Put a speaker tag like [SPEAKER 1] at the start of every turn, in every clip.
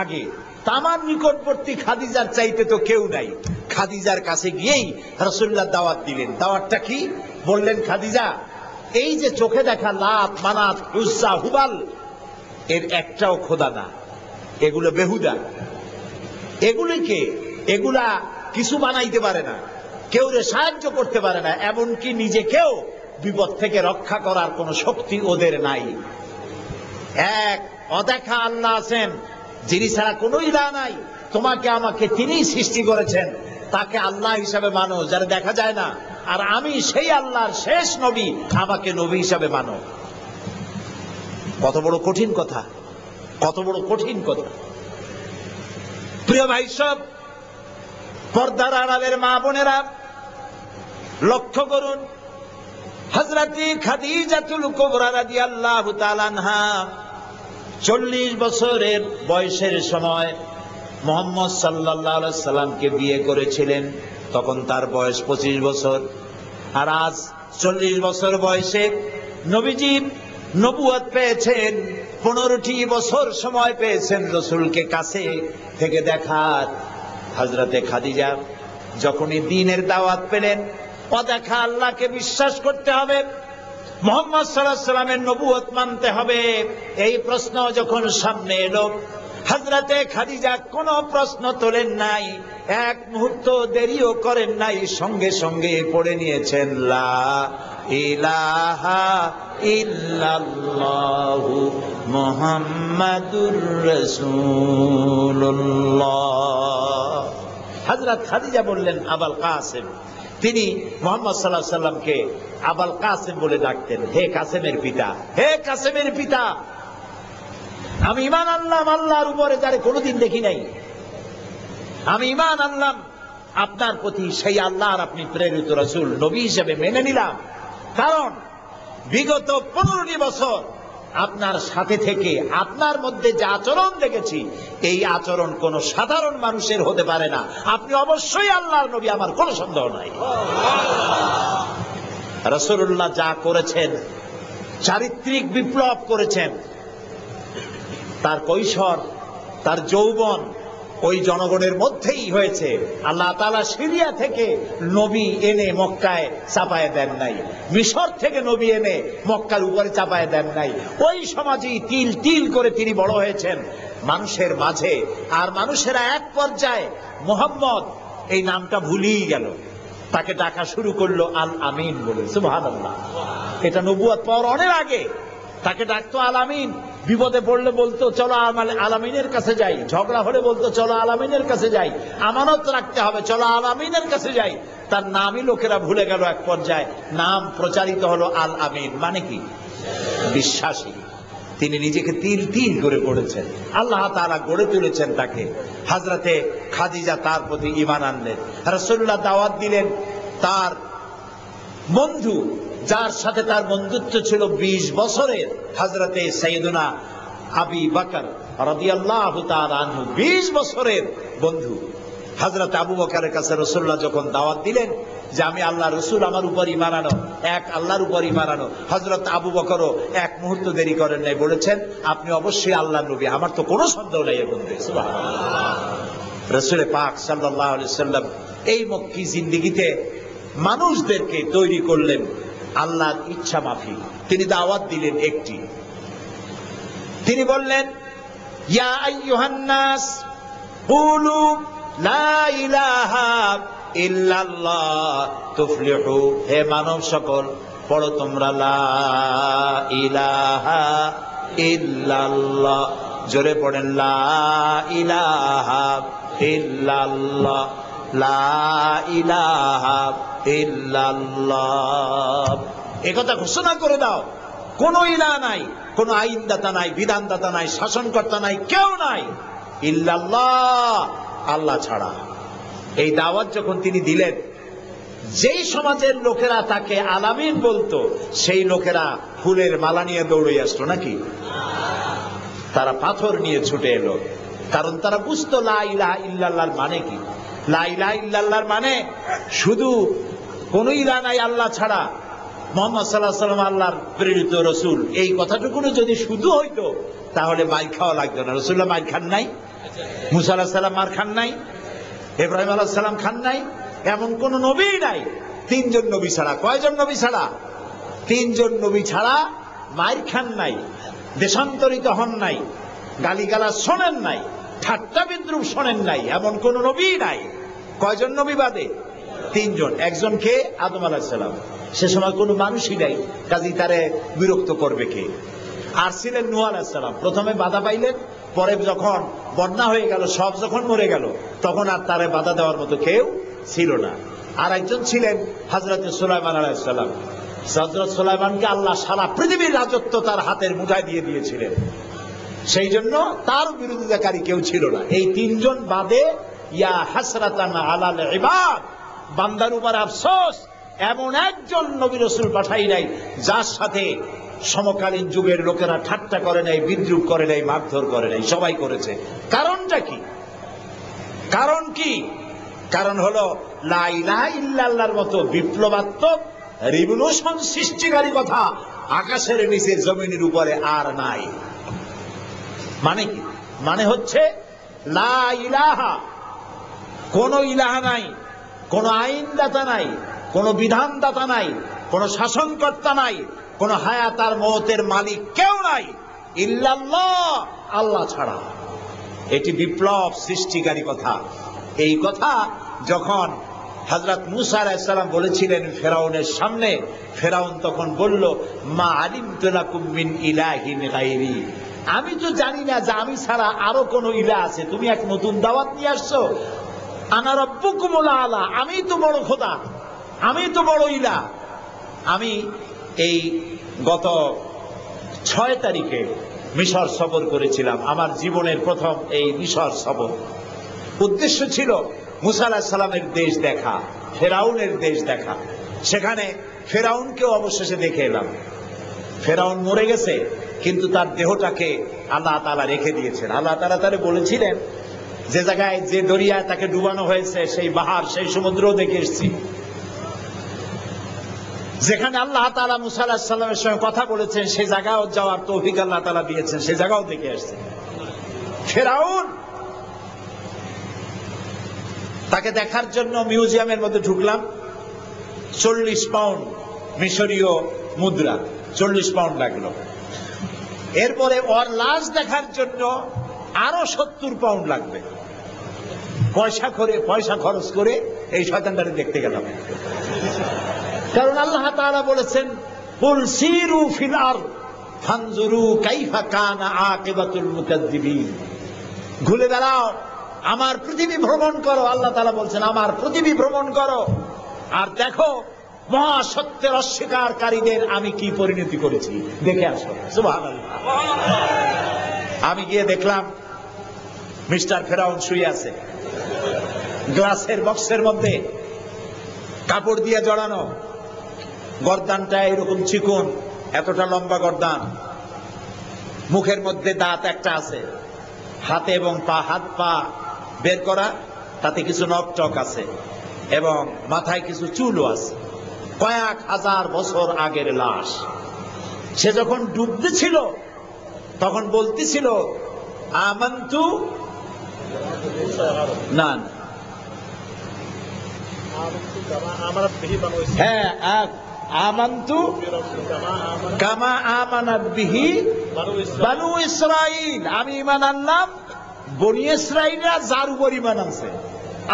[SPEAKER 1] আগে তামার নিকটবর্তী খাদিজার চাইতে তো কেউ নাই। খাদিজার কাছে গিয়েই রাসূলুল্লাহ দাওয়াত দিলেন। দাওয়াতটা কি বললেন? খাদিজা, এই যে চোখে দেখা লাত, মানাত, উজ্জা, হুবাল, এর একটাও খোদা না, এগুলো বেহুদা। এগুলা কিছু বানাইতে পারে না, কেউ সাহায্য করতে পারে না, এমনকি নিজেকেও বিপদ থেকে রক্ষা করার কোন শক্তি ওদের নাই। এক অদেখা আল্লাহ আছেন, যিনি ছাড়া কোন ইলাহ নাই। তোমাকে আমাকে তিনিই সৃষ্টি করেছেন, তাকে আল্লাহ হিসাবে মানো, যারা দেখা যায় না। আর আমি সেই আল্লাহর শেষ নবী, আমাকে নবী হিসাবে মানো। কত বড় কঠিন কথা, কত বড় কঠিন কথা। প্রিয় ভাই সব, পর্দার আড়ালের মা বোনেরা লক্ষ্য করুন, হযরত খাদিজাতুল কুবরা রাদিয়াল্লাহু তাআলা আনহা 40 বছরের বয়সের সময় মুহাম্মদ সাল্লাল্লাহু আলাইহি সাল্লামকে বিয়ে করেছিলেন। তখন তার বয়স 25 বছর। আর আজ 40 বছর বয়সে নবীজি নবুয়ত পেয়েছেন। 15টি বছর সময় পেয়েছেন রাসূলকে কাছে থেকে দেখার। হযরতে খাদিজা যখনই দ্বীনের দাওয়াত পেলেন, অদেখা আল্লাহকে বিশ্বাস করতে হবে, মুহাম্মদ সাল্লাল্লাহু আলাইহি সাল্লামের নবুয়ত মানতে হবে, এই প্রশ্ন যখন সামনে এলো, হযরতে খাদিজা কোনো প্রশ্ন তোলেন নাই, এক মুহূর্ত দেরিও করেন নাই, সঙ্গে সঙ্গে পড়ে নিয়েছেন লা ইলাহা ইল্লাল্লাহু মুহাম্মাদুর রাসূলুল্লাহ। হযরত খাদিজা বললেন আবুল কাসেম। তিনি মুহাম্মদ সাল্লাল্লাহু আলাইহি সাল্লামকে আবুল কাসেম বলে ডাকতেন, হে কাসেমের পিতা, হে কাসেমের পিতা। আমি ঈমান আনলাম আল্লাহর উপরে, যারে কোনোদিন দেখি নাই। আমি ঈমান আনলাম আপনার প্রতি, সেই আল্লাহর আপনি প্রেরিত রাসূল, নবী হিসেবে মেনে নিলাম। কারণ বিগত 15টি বছর আপনার সাথে থেকে আপনার মধ্যে যে আচরণ দেখেছি, এই আচরণ কোন সাধারণ মানুষের হতে পারে না। আপনি অবশ্যই আল্লাহর নবী, আমার কোনো সন্দেহ নাই। রাসূলুল্লাহ যা করেছেন, চারিত্রিক বিপ্লব করেছেন। তার কৈশোর, তার যৌবন ওই জনগণের মধ্যেই হয়েছে। আল্লাহ তাআলা সিরিয়া থেকে নবী এনে মক্কায় চাপায় দেন নাই, মিশর থেকে নবী এনে মক্কার উপরে চাপায় দেন নাই। ওই সমাজেই তিল তিল করে তিনি বড় হয়েছেন মানুষের মাঝে। আর মানুষেরা এক পর্যায়ে মুহাম্মদ এই নামটা ভুলেই গেল, তাকে ডাকা শুরু করলো আল আমিন বলে। সুবহানাল্লাহ। এটা নবুয়ত পাওয়ার অনেক আগে তাকে ডাকতো আল আমিন। বিপদে পড়লে বলতো চলো আল আমিনের কাছে যাই, ঝগড়া হলে বলতো চলো আল আমিনের কাছে যাই, আমানত রাখতে হবে চলো আল আমিনের কাছে যাই। তার নামই লোকেরা ভুলে গেল। এক পর্যায়ে নাম প্রচারিত হলো আল আমিন, মানে কি? বিশ্বাসী। তিনি নিজেকে তিল তিল করে গড়েছেন, আল্লাহ তাআলা গড়ে তুলেছেন তাকে। হযরতে খাদিজা তার প্রতি ঈমান আনলেন। রাসূলুল্লাহ দাওয়াত দিলেন তার বন্ধু, যার সাথে তার বন্ধুত্ব ছিল 20 বছরের, হযরতে সাইয়েদুনা আবু বকর রাদিয়াল্লাহু তাআলা আনহু, 20 বছরের বন্ধু। হযরত আবু বকরের কাছে রাসূলুল্লাহ যখন দাওয়াত দিলেন যে আমি আল্লাহ রাসূল, আমার উপর ঈমান আনো, এক আল্লাহর উপর ঈমান আনো, হযরত আবু বকরও এক মুহূর্ত দেরি করেন নাই, বলেছেন আপনি অবশ্যই আল্লাহর নবী, আমার তো কোনো সন্দেহ নাই এর মধ্যে। সুবহানাল্লাহ। রাসূল পাক সাল্লাল্লাহু আলাইহি সাল্লাম এই মক্কি জিন্দেগিতে মানুষদেরকে তৈরি করলেন আল্লাহর ইচ্ছা মাফিক। তিনি দাওয়াত দিলেন একটি, তিনি বললেন ইয়া আইয়ুহান নাস কুলু লা ইলাহা ইল্লাল্লাহ তুফলিহু। হে মানব সকল, পড়ো তোমরা লা ইলাহা ইল্লাল্লাহ। জোরে পড়েন লা ইলাহা ইল্লাল্লাহ, লা ইলাহা ইল্লাল্লাহ। একথা ঘোষণা করে দাও, কোন ইলাহ নাই, কোন আইনদাতা নাই, বিধানদাতা নাই, শাসনকর্তা নাই, কেউ নাই ইল্লাল্লাহ, আল্লাহ ছাড়া। এই দাওয়াত যখন তিনি দিলেন, যেই সমাজের লোকেরা তাকে আলামিন বলতো, সেই লোকেরা ফুলের মালা নিয়ে দৌড়ে আসতো নাকি? তারা পাথর নিয়ে ছুটে এলো, কারণ তারা বুঝতো লা ইলাহা ইল্লাল্লাহর মানে কি। লা ইলাহা ইল্লাল্লাহর মানে শুধু কোন ইলাহ নাই আল্লাহ ছাড়া, মুহাম্মদ সাল্লাল্লাহু আলাইহি ওয়াসাল্লাম আল্লাহর প্রেরিত রাসূল, এই কথাটুকু যদি শুধু হইতো তাহলে মাইর খাওয়া লাগতো না। রাসূলুল্লাহ মাইর খান নাই, মুসা আলাইহিস সালাম মার খান নাই, ইব্রাহিম আলাইহিস সালাম খান নাই, এমন কোন নবী নাই। তিনজন নবী ছাড়া, কয়জন নবী ছাড়া? তিনজন নবী ছাড়া মার খান নাই, দেশান্তরিত হন নাই, গালিগালাজ শোনেন নাই, ঠাট্টা বিদ্রুপ শোনেন নাই, এমন কোন নবী নাই। কয়জন নবী বাদে? তিনজন। একজনকে আদম আলাইহিস সালাম, সে সময় কোনো মানুষই নাই, কাজী তারে বিরক্ত করবে কে? আর ছিলেন নূহ আলাইহিস সালাম, প্রথমে বাধা পাইলেন, পরে যখন বন্যা হয়ে গেল, সব যখন মরে গেল, তখন আর তারে বাধা দেওয়ার মতো কেউ ছিল না। আর একজন ছিলেন হযরত সুলাইমান আলাইহিস সালাম। হযরত সুলাইমানকে আল্লাহ সারা পৃথিবীর রাজত্ব তার হাতের মুঠায় দিয়ে দিয়েছিলেন, সেই জন্য তার বিরোধিতাকারী কেউ ছিল না। এই তিনজন বাদে ইয়া হাসরাতান আলাল ইবাদ, বান্দার উপর আফসোস, এমন একজন নবী রাসূল পাঠাই নাই যার সাথে সমকালীন যুগের লোকেরা ঠাট্টা করে নাই, বিদ্রুপ করে নাই, মারধর করে নাই। সবাই করেছে। কারণটা কি? কারণ কি? কারণ হলো লা ইলাহা ইল্লাল্লাহর মতো বিপ্লবাত্মক রিভলিউশন সৃষ্টিকারী কথা আকাশের নিচে জমিনের উপরে আর নাই। মানে কি? মানে হচ্ছে লা ইলাহা, কোন ইলাহা নাই, কোন আইনদাতা নাই, কোন বিধানদাতা নাই, কোন শাসনকর্তা নাই, কোন হায়াত আর মওতের মালিক কেউ নাই ইল্লাল্লাহ, আল্লাহ ছাড়া। এটি বিপ্লব সৃষ্টিকারী কথা। এই কথা যখন হযরত মূসা আলাইহিস সালাম বলেছিলেন ফেরাউনের সামনে, ফেরাউন তখন বলল, মা আলিমতু লাকুম মিন ইলাহিন গায়রি, আমি তো জানি না যে আমি ছাড়া আরো কোন ইলাহ আছে, তুমি এক নতুন দাওয়াত নিয়ে আসছো। আনা রাব্বুকুমুল আলা, আমি তো বড় খোদা, আমি তো বড় ইলাহ। আমি এই গত 6 তারিখে মিশর সফর করেছিলাম, আমার জীবনের প্রথম এই মিশর সফর। উদ্দেশ্য ছিল মূসা আলাইহিস সালামের দেশ দেখা, ফেরাউনের দেশ দেখা। সেখানে ফেরাউনকেও অবশেষে দেখে এলাম। ফেরাউন মরে গেছে, কিন্তু তার দেহটাকে আল্লাহ তাআলা রেখে দিয়েছেন। আল্লাহ তাআলা তারে বলেছিলেন, যে জায়গায় যে দরিয়ায় তাকে ডুবানো হয়েছে, সেই বাহার, সেই সমুদ্রও দেখে এসেছি। যেখানে আল্লাহ তাআলা মূসা আলাইহিস সালামের সঙ্গে কথা বলেছেন, সেই জায়গাও যাওয়ার তৌফিক আল্লাহ তাআলা দিয়েছেন, সেই জায়গাও দেখে আসছে। ফেরাউন, তাকে দেখার জন্য মিউজিয়ামের মধ্যে ঢুকলাম। 40 পাউন্ড মিশরীয় মুদ্রা, 40 পাউন্ড লাগলো। এরপরে ওর লাশ দেখার জন্য আরো 70 পাউন্ড লাগবে। পয়সা খরচ করে এই শয়তানটাকে দেখতে গেলাম। কারণ আল্লাহ তাআলা বলেছেন, কুল সিরু ফিল আরদ ফানজুরু কাইফা কানা আকিবাতুল মুকাজ্জিবিন, ঘুরে দাঁড়াও, আমার পৃথিবী ভ্রমণ করো। আল্লাহ তাআলা বলছেন, আমার পৃথিবী ভ্রমণ করো আর দেখো মহাসত্যের অস্বীকারীদের আমি কি পরিণতি করেছি, দেখে আসো। সুবহানাল্লাহ। আমি গিয়ে দেখলাম মিস্টার ফেরাউন শুয়ে আছে, গ্লাসের বক্সের মধ্যে, কাপড় দিয়ে জড়ানো, গর্দানটা এরকম চিকন, এতটা লম্বা গর্দান, মুখের মধ্যে দাঁত একটা আছে, হাতে এবং হাত পা বের করা, তাতে কিছু নখ টক আছে, এবং মাথায় কিছু চুলও আছে। কয়েক হাজার বছর আগের লাশ। সে যখন ডুবতেছিল তখন বলতেছিল, আমান্তু, না হ্যাঁ, আমান্তু কামা আমানাত বিহি বানু ইসরাইল, আমি ঈমান আনলাম বনি ইসরাইলরা যার উপর ঈমান আনছে।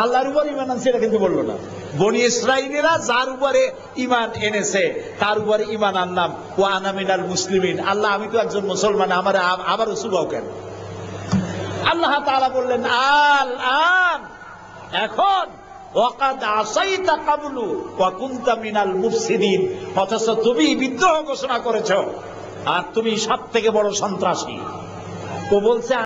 [SPEAKER 1] আল্লাহর উপর ঈমান আনছে এটা কিন্তু বললো না, বনি ইসরাইলরা যার উপরে ঈমান এনেছে তার উপরে ঈমান আনলাম। ওয়া আনা মিনাল মুসলিমিন, আল্লাহ আমি তো একজন মুসলমান, আমার আবারও সুবাও কেন? আল্লাহ তাআলা বললেন, আল আন, এখন, ওয়াকাদ আসাইতা কাবলু ওয়া কুনতা মিনাল মুফসিদিন, অথচ তুমি বিদ্রোহ ঘোষণা করেছো আর তুমি সবথেকে বড় সন্ত্রাসী। ও বলছে